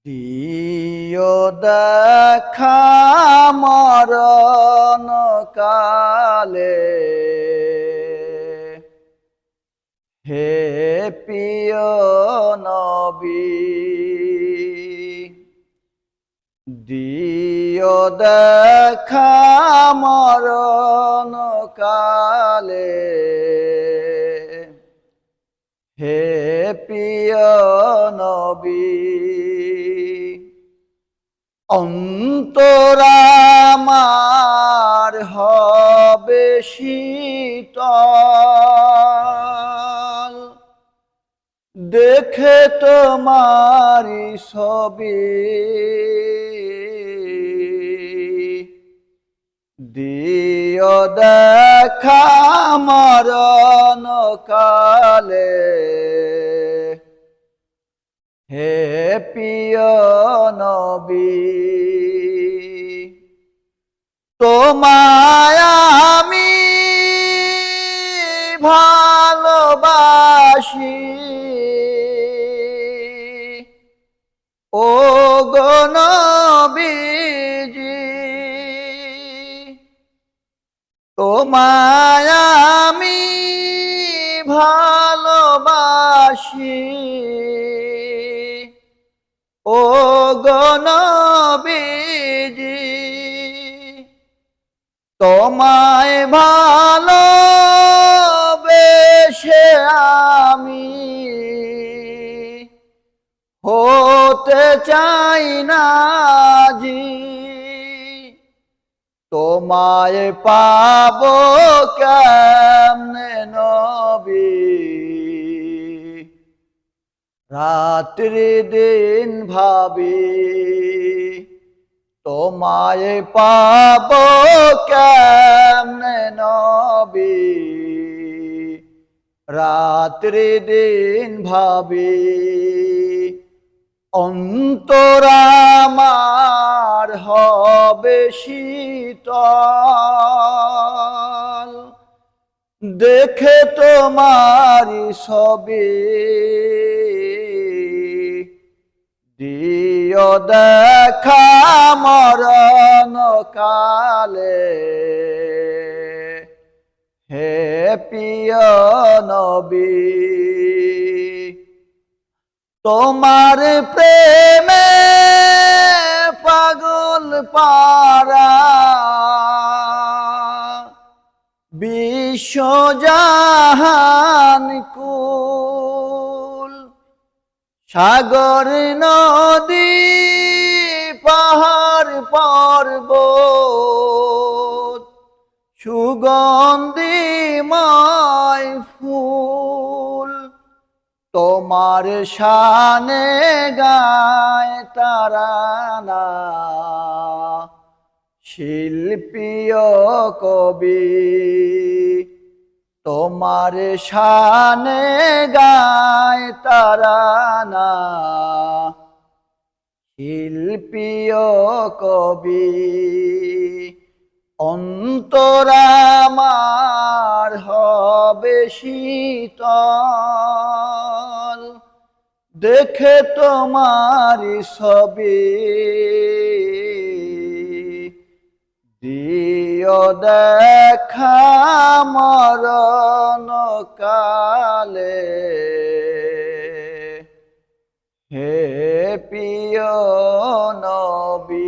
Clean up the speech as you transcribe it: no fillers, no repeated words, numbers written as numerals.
দিও দেখা মরণ কালে, হে প্রিয় নবী। দিও দেখা মরণ কালে, হে প্রিয় নবী। অন্তর আমার হবে শীতল, দেখে তোমারি ছবি। দিও দেখা মরণ কালে, হে প্রিয় নবী। তোমায় আমি ভালোবাসি, ও গো নবীজি। তোমায় আমি ভালোবাসি, ও গো নবীজি। তোমায় ভালোবেসে আমি হতে চাই না জি। তোমায় পাবো কেমনে নবী, রাত্রি দিন ভাবি। তোমায় পাবো কেমনে নবী, রাত্রি দিন ভাবি। অন্তর আমার হবে শীতল, দেখে তোমারি ছবি। দিও দেখা মরণ কালে, হে প্রিয় নবী। তোমার প্রেমে পাগল পারা বিশ্বজাহান কুল। সাগর নদী পাহাড় পর্বত, সুগন্ধিময় ফুল। তোমার শানে গায় তারানা, শিল্পী ও কবি। তোমার শানে গায় তারানা, শিল্পী ও কবি। অন্তর আমার হবে শীতল, দেখে তোমারি ছবি। দিও দেখা মরণ কালে, হে প্রিয় নবী।